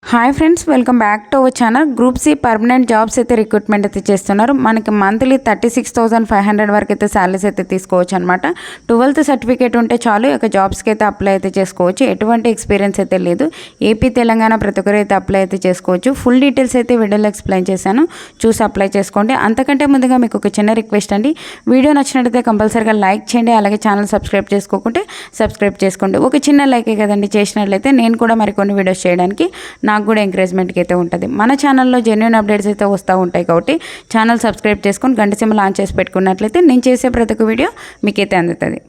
Hi friends, welcome back to our channel. Group C permanent jobs అయితే recruitment అయితే చేస్తున్నారు. మనకి మంత్లీ 36,500 వరకు అయితే శాలరీస్ అయితే తీసుకోవచ్చు అనమాట. 12th సర్టిఫికేట్ ఉంటే చాలు ఇక జాబ్స్కి అయితే అప్లై అయితే చేసుకోవచ్చు. ఎటువంటి ఎక్స్పీరియన్స్ అయితే లేదు. ఏపీ తెలంగాణ ప్రతి ఒక్కరు అయితే అప్లై అయితే చేసుకోవచ్చు. ఫుల్ డీటెయిల్స్ అయితే వీడియోలో ఎక్స్ప్లెయిన్ చేశాను, చూసి అప్లై చేసుకోండి. అంతకంటే ముందుగా మీకు ఒక చిన్న రిక్వెస్ట్ అండి, వీడియో నచ్చినట్టయితే కంపల్సరీగా లైక్ చేయండి. అలాగే ఛానల్ సబ్స్క్రైబ్ చేసుకోకుంటే సబ్స్క్రైబ్ చేసుకోండి. ఒక చిన్న లైకే కదండి చేసినట్లయితే నేను కూడా మరికొన్ని వీడియోస్ చేయడానికి నాకు కూడా ఎంకరేజ్మెంట్కి అయితే ఉంటుంది. మన ఛానల్లో జెన్యూన్ అప్డేట్స్ అయితే వస్తూ ఉంటాయి కాబట్టి ఛానల్ సబ్స్క్రైబ్ చేసుకొని గంట సింబల్ ఆన్ చేసి పెట్టుకున్నట్లయితే నేను చేసే ప్రతి ఒక్క వీడియో మీకైతే అందుతుంది.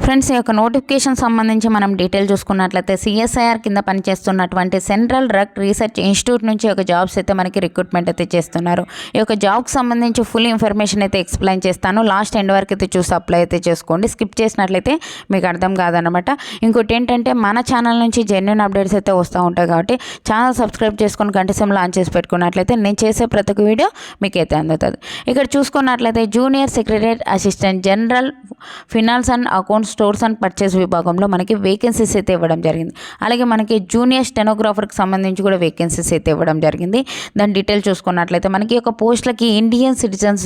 ఫ్రెండ్స్, ఈ యొక్క నోటిఫికేషన్ సంబంధించి మనం డీటెయిల్ చూసుకున్నట్లయితే సిఎస్ఐఆర్ కింద పనిచేస్తున్నటువంటి సెంట్రల్ డ్రగ్ రీసెర్చ్ ఇన్స్టిట్యూట్ నుంచి ఒక జాబ్స్ అయితే మనకి రిక్రూట్మెంట్ అయితే చేస్తున్నారు. ఈ యొక్క జాబ్కి సంబంధించి ఫుల్ ఇన్ఫర్మేషన్ అయితే ఎక్స్ప్లెయిన్ చేస్తాను. లాస్ట్ ఎండ్ వరకు అయితే చూసి అప్లై అయితే చేసుకోండి. స్కిప్ చేసినట్లయితే మీకు అర్థం కాదనమాట. ఇంకోటి ఏంటంటే మన ఛానల్ నుంచి జెన్యూన్ అప్డేట్స్ అయితే వస్తూ ఉంటాయి కాబట్టి ఛానల్ సబ్స్క్రైబ్ చేసుకొని గంట సింబల్ ఆన్ చేసి పెట్టుకున్నట్లయితే నేను చేసే ప్రతి ఒక్క వీడియో మీకైతే అందుతుంది. ఇక్కడ చూసుకున్నట్లయితే junior secretary assistant general finance and accounts stores and purchase విభాగంలో మనకి వేకెన్సీస్ అయితే ఇవ్వడం జరిగింది. అలాగే మనకి జూనియర్ స్టెనోగ్రాఫర్కి సంబంధించి కూడా వేకెన్సీస్ అయితే ఇవ్వడం జరిగింది. దాని డీటెయిల్ చూసుకున్నట్లయితే మనకి ఒక పోస్టులకి Indian citizens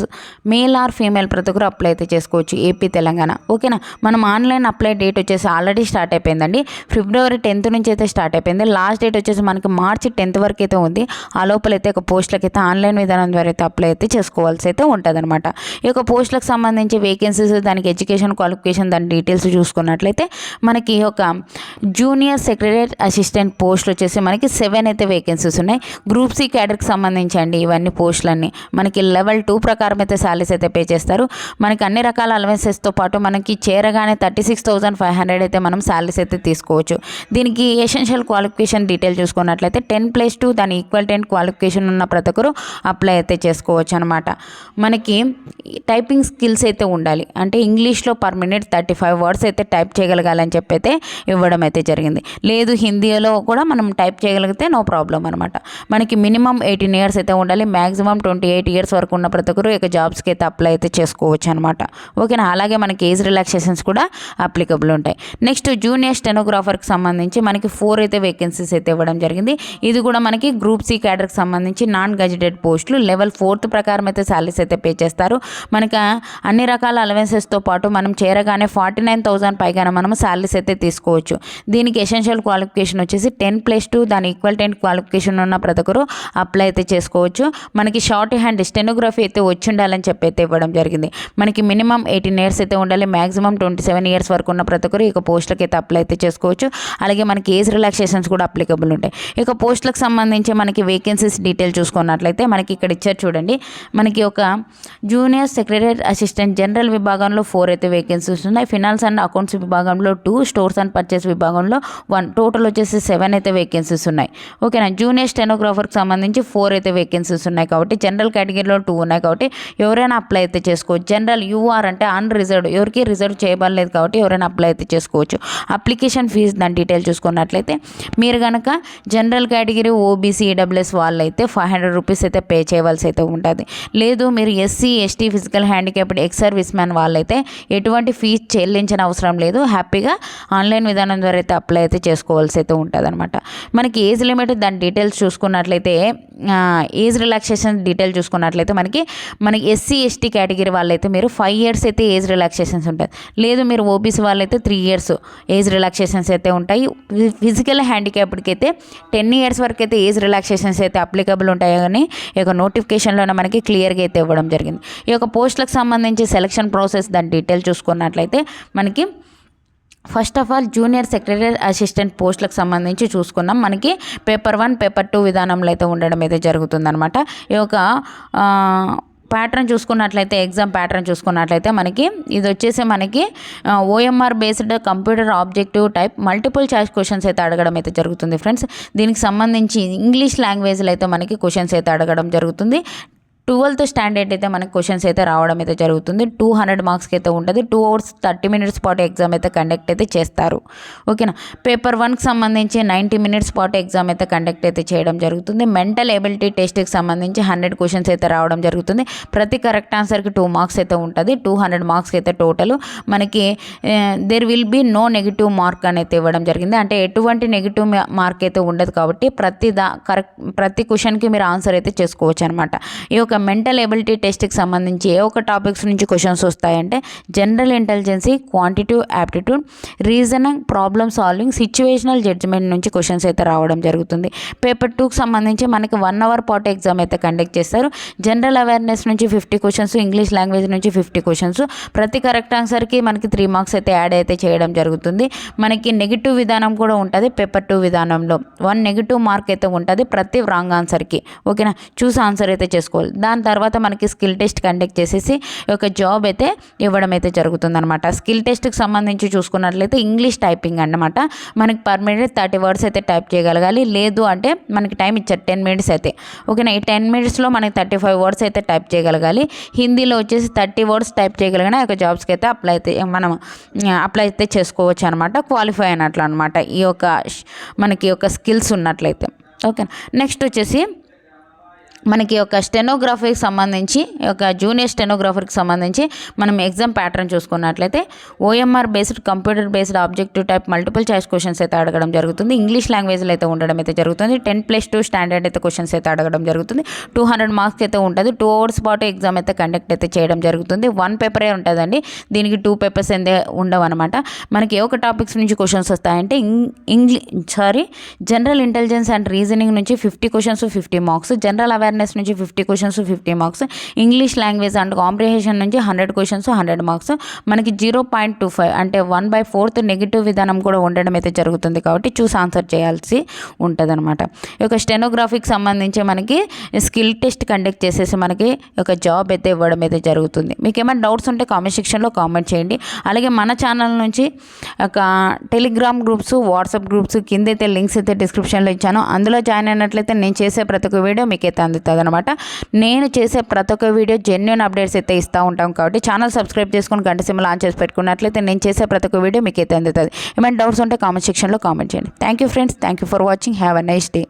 male or female ప్రతి ఒక్కరు అప్లై అయితే చేసుకోవచ్చు ఏపీ తెలంగాణ. ఓకేనా, మనం ఆన్లైన్ అప్లై డేట్ వచ్చేసి ఆల్రెడీ స్టార్ట్ అయిపోయిందండి. ఫిబ్రవరి 10th నుంచి అయితే స్టార్ట్ అయిపోయింది. లాస్ట్ డేట్ వచ్చేసి మనకి మార్చి 10th వరకు అయితే ఉంది. ఆ లోపల అయితే ఒక పోస్టులకి అయితే ఆన్లైన్ విధానం ద్వారా అయితే అప్లై అయితే చేసుకోవాల్సి అయితే ఉంటుంది అనమాట. ఈ యొక్క పోస్టులకు సంబంధించి వేకెన్సీస్, దానికి ఎడ్యుకేషన్ క్వాలిఫికేషన్, దాని డీటెయిల్స్ చూసుకున్నట్లయితే మనకి ఒక జూనియర్ సెక్రటరీ అసిస్టెంట్ పోస్ట్ వచ్చేసి మనకి 7 అయితే వేకెన్సీస్ ఉన్నాయి. గ్రూప్ సి క్యాడర్కి సంబంధించి అండి ఇవన్నీ పోస్టులన్నీ మనకి లెవెల్ 2 ప్రకారం అయితే శాలరీస్ అయితే పే చేస్తారు. మనకి అన్ని రకాల అలవెన్సెస్తో పాటు మనకి చేరగానే 36,500 అయితే మనం శాలరీస్ అయితే తీసుకోవచ్చు. దీనికి ఎసెన్షియల్ క్వాలిఫికేషన్ డీటెయిల్ చూసుకున్నట్లయితే 10+2 దాని ఈక్వల్ క్వాలిఫికేషన్ ఉన్న ప్రతి ఒక్కరు అప్లై అయితే చేసుకోవచ్చు అనమాట. మనకి టైపింగ్ స్కిల్స్ అయితే ఉండాలి. అంటే ఇంగ్లీష్లో పర్ మినిట్ 35 వర్డ్స్ అయితే టైప్ చేయగలగాలని చెప్పి అయితే ఇవ్వడం అయితే జరిగింది. లేదు హిందీలో కూడా మనం టైప్ చేయగలిగితే నో ప్రాబ్లం అనమాట. మనకి మినిమం 18 years అయితే ఉండాలి. మ్యాక్సిమం 28 years వరకు ఉన్న ప్రతి ఒక్కరు ఇక జాబ్స్కి అయితే అప్లై అయితే చేసుకోవచ్చు అనమాట. ఓకేనా, అలాగే మనకి ఏజ్ రిలాక్సేషన్స్ కూడా అప్లికబుల్ ఉంటాయి. నెక్స్ట్ జూనియర్ స్టెనోగ్రాఫర్కి సంబంధించి మనకి 4 అయితే వేకెన్సీస్ అయితే ఇవ్వడం జరిగింది. ఇది కూడా మనకి గ్రూప్ సి క్యాడర్కి సంబంధించి నాన్ గెజిటెడ్ పోస్టులు లెవెల్ 4th ప్రకారం అయితే శాలరీస్ అయితే పే చేస్తారు. మనకి అన్ని రకాల అలవెన్సెస్తో పాటు మనం చేరగానే 49,000 పైగా మనం శాలరీస్ అయితే తీసుకోవచ్చు. దీనికి ఎసెన్షియల్ క్వాలిఫికేషన్ వచ్చేసి 10+2 దాని ఈక్వల్ క్వాలిఫికేషన్ ఉన్న ప్రతి ఒక్కరు అప్లై అయితే చేసుకోవచ్చు. మనకి షార్ట్ హ్యాండ్ స్టెనోగ్రఫీ అయితే వచ్చి ఉండాలని చెప్పి అయితే ఇవ్వడం జరిగింది. మనకి మినిమం 18 years అయితే ఉండాలి. మ్యాక్సిమం 27 years వరకు ఉన్న ప్రతి ఒక్కరు ఇక పోస్టులకి అయితే అప్లై అయితే చేసుకోవచ్చు. అలాగే మనకి ఏజ్ రిలాక్సేషన్స్ కూడా అప్లికబుల్ ఉంటాయి. ఇక పోస్టులకు సంబంధించి మనకి వేకెన్సీస్ డీటెయిల్ చూసుకున్నట్లయితే మనకి ఇక్కడ ఇచ్చారు చూడండి. మనకి ఒక జూనియర్ సెక్రటరీ అసిస్టెంట్ జనరల్ విభాగంలో 4 అయితే వేకెన్సీస్ ఉన్నాయి. ఫినాన్స్ అండ్ అకౌంట్స్ విభాగంలో 2, స్టోర్స్ అండ్ పర్చేస్ విభాగంలో 1, టోటల్ వచ్చేసి 7 అయితే వేకెన్సీస్ ఉన్నాయి. ఓకేనా, జూనియర్ స్టెనోగ్రాఫర్కి సంబంధించి 4 అయితే వేకెన్సీస్ ఉన్నాయి కాబట్టి జనరల్ కేటగిరీలో 2 ఉన్నాయి కాబట్టి ఎవరైనా అప్లై అయితే చేసుకోవచ్చు. జనరల్ యూఆర్ అంటే అన్రిజర్వ్డ్, ఎవరికి రిజర్వ్ చేయబడలేదు కాబట్టి ఎవరైనా అప్లై అయితే చేసుకోవచ్చు. అప్లికేషన్ ఫీజు దాని డీటెయిల్ చూసుకున్నట్లయితే మీరు కనుక జనరల్ కేటగిరీ ఓబీసీ ఈడబ్ల్యూఎస్ వాళ్ళు అయితే 500 రూపీస్ అయితే పే చేయవలసి అయితే ఉంటుంది. లేదు మీరు SC ST physical handicapped ex service man వాళ్ళైతే ఎటువంటి ఫీజు చెల్లించిన అవసరం లేదు. హ్యాపీగా ఆన్లైన్ విధానం ద్వారా అయితే అప్లై అయితే చేసుకోవాల్సి అయితే ఉంటుంది అనమాట. మనకి ఏజ్ లిమిట్ దాని డీటెయిల్స్ చూసుకున్నట్లయితే ఏజ్ రిలాక్సేషన్ డీటెయిల్ చూసుకున్నట్లయితే మనకి ఎస్సీ ఎస్టీ కేటగిరీ వాళ్ళైతే మీరు 5 years అయితే ఏజ్ రిలాక్సేషన్స్ ఉంటుంది. లేదు మీరు ఓబీసీ వాళ్ళైతే 3 years ఏజ్ రిలాక్సేషన్స్ అయితే ఉంటాయి. ఫిజికల్ హ్యాండిక్యాప్డ్కి అయితే 10 years వరకు అయితే ఏజ్ రిలాక్సేషన్స్ అయితే అప్లికబుల్ ఉంటాయి. కానీ ఈ యొక్క నోటిఫికేషన్లోనే మనకి క్లియర్గా అయితే ఇవ్వడం జరిగింది. ఈ యొక్క పోస్టులకు సంబంధించి సెలక్షన్ ప్రాసెస్ దాని డీటెయిల్ చూసుకున్నట్లయితే మనకి first of all junior secretary assistant పోస్టులకు సంబంధించి చూసుకున్నాం. మనకి పేపర్ 1, పేపర్ 2 విధానంలో అయితే ఉండడం అయితే జరుగుతుందన్నమాట. ఈ యొక్క ప్యాటర్న్ చూసుకున్నట్లయితే ఎగ్జామ్ ప్యాటర్న్ చూసుకున్నట్లయితే మనకి ఇది వచ్చేసి మనకి OMR based computer objective type multiple choice questions అయితే అడగడం అయితే జరుగుతుంది ఫ్రెండ్స్. దీనికి సంబంధించి ఇంగ్లీష్ లాంగ్వేజ్లో అయితే మనకి క్వశ్చన్స్ అయితే అడగడం జరుగుతుంది. 12th స్టాండర్డ్ అయితే మనకి క్వశ్చన్స్ అయితే రావడం అయితే జరుగుతుంది. 200 మార్క్స్కి అయితే ఉంటుంది. 2 hours 30 minutes పాటు ఎగ్జామ్ అయితే కండక్ట్ అయితే చేస్తారు. ఓకేనా. పేపర్ 1కి సంబంధించి 90 minutes పాటు ఎగ్జామ్ అయితే కండక్ట్ అయితే చేయడం జరుగుతుంది. మెంటల్ ఎబిలిటీ టెస్ట్కి సంబంధించి 100 క్వశ్చన్స్ అయితే రావడం జరుగుతుంది. ప్రతి కరెక్ట్ ఆన్సర్కి 2 marks అయితే ఉంటుంది. 200 మార్క్స్కి అయితే టోటల్ మనకి there will be no negative mark అని అయితే ఇవ్వడం జరిగింది. అంటే ఎటువంటి నెగిటివ్ మార్క్ అయితే ఉండదు కాబట్టి ప్రతి క్వశ్చన్కి మీరు ఆన్సర్ అయితే చేసుకోవచ్చు అనమాట. ఈ యొక్క మెంటల్ ఎబిలిటీ టెస్ట్కి సంబంధించి ఏ ఒక టాపిక్స్ నుంచి క్వశ్చన్స్ వస్తాయంటే general intelligence, quantitative aptitude, reasoning, problem solving, situational judgement నుంచి క్వశ్చన్స్ అయితే రావడం జరుగుతుంది. పేపర్ 2కి సంబంధించి మనకి 1 hour పాటు ఎగ్జామ్ అయితే కండక్ట్ చేస్తారు. జనరల్ అవేర్నెస్ నుంచి 50 క్వశ్చన్స్, ఇంగ్లీష్ లాంగ్వేజ్ నుంచి 50 క్వశ్చన్స్. ప్రతి కరెక్ట్ ఆన్సర్కి మనకి 3 marks అయితే యాడ్ అయితే చేయడం జరుగుతుంది. మనకి నెగిటివ్ విధానం కూడా ఉంటుంది. పేపర్ 2 విధానంలో 1 నెగిటివ్ మార్క్ అయితే ఉంటుంది ప్రతి రాంగ్ ఆన్సర్కి. ఓకేనా. చూసి ఆన్సర్ అయితే చేసుకోవాలి. దాని తర్వాత మనకి స్కిల్ టెస్ట్ కండక్ట్ చేసేసి ఒక జాబ్ అయితే ఇవ్వడం అయితే జరుగుతుందన్నమాట. స్కిల్ టెస్ట్కి సంబంధించి చూసుకున్నట్లయితే ఇంగ్లీష్ టైపింగ్ అన్నమాట. మనకి పర్ మినిట్ 30 words అయితే టైప్ చేయగలగాలి. లేదు అంటే మనకి టైం ఇచ్చారు 10 minutes అయితే. ఓకేనా. ఈ 10 minutesలో మనకి 35 words అయితే టైప్ చేయగలగాలి. హిందీలో వచ్చేసి 30 words టైప్ చేయగలిగిన ఒక జాబ్స్కి అయితే అప్లై అయితే చేసుకోవచ్చు అనమాట. క్వాలిఫై అయినట్లు అనమాట ఈ యొక్క మనకి యొక్క స్కిల్స్ ఉన్నట్లయితే. ఓకే. నెక్స్ట్ వచ్చేసి మనకి ఒక స్టెనోగ్రఫీకి సంబంధించి ఒక జూనియర్ స్టెనోగ్రాఫర్కి సంబంధించి మనం ఎగ్జామ్ ప్యాటర్న్ చూసుకున్నట్లయితే OMR based, computer based, objective type, multiple choice questions అయితే అడగడం జరుగుతుంది. ఇంగ్లీష్ లాంగ్వేజ్లో అయితే ఉండడం అయితే జరుగుతుంది. 10+2 స్టాండర్డ్ అయితే క్వశ్చన్స్ అయితే అడగడం జరుగుతుంది. 200 మార్క్స్కి అయితే ఉంటుంది. 2 hours పాటు ఎగ్జామ్ అయితే కండక్ట్ అయితే చేయడం జరుగుతుంది. 1 పేపరే ఉంటుందండి. దీనికి 2 papers అయితే ఉండవు అనమాట. మనకి ఏ ఒక టాపిక్స్ నుంచి క్వశ్చన్స్ వస్తాయంటే జనరల్ ఇంటెలిజెన్స్ అండ్ రీజనింగ్ నుంచి 50 questions 50 marks, జనరల్ అవేర్నెస్ నుంచి 50 questions 50 marks, English language and comprehension నుంచి 100 questions 100 marks. మనకి 0.25 అంటే 1/4 నెగిటివ్ విధానం కూడా ఉండడం అయితే జరుగుతుంది కాబట్టి చూసి ఆన్సర్ చేయాల్సి ఉంటుంది అనమాట. ఈ యొక్క స్టెనోగ్రఫీకి సంబంధించి మనకి స్కిల్ టెస్ట్ కండక్ట్ చేసేసి మనకి ఒక జాబ్ అయితే ఇవ్వడం అయితే జరుగుతుంది. మీకు ఏమైనా డౌట్స్ ఉంటే కామెంట్ సెక్షన్లో కామెంట్ చేయండి. అలాగే మన ఛానల్ నుంచి ఒక టెలిగ్రామ్ గ్రూప్స్, వాట్సాప్ గ్రూప్స్ కింద అయితే లింక్స్ అయితే డిస్క్రిప్షన్లో ఇచ్చాను. అందులో జాయిన్ అయినట్లయితే నేను చేసే ప్రతి ఒక్క వీడియో మీకు అయితే అందుతుంది అనమాట. నేను చేసే ప్రతి ఒక్క వీడియో జెన్యూన్ అప్డేట్స్ అయితే ఇస్తూ ఉంటాం కాబట్టి ఛానల్ సబ్స్క్రైబ్ చేసుకుని గంట సింబల్ ఆన్ చేసి పెట్టుకున్నట్లయితే నేను చేసే ప్రతి ఒక్క వీడియో మీకు అయితే అందుతుంది. ఏమైనా డౌట్స్ ఉంటే కామెంట్ సెక్షన్లో కామెంట్ చేయండి. Thank you friends. Thank you for watching. Have a nice day.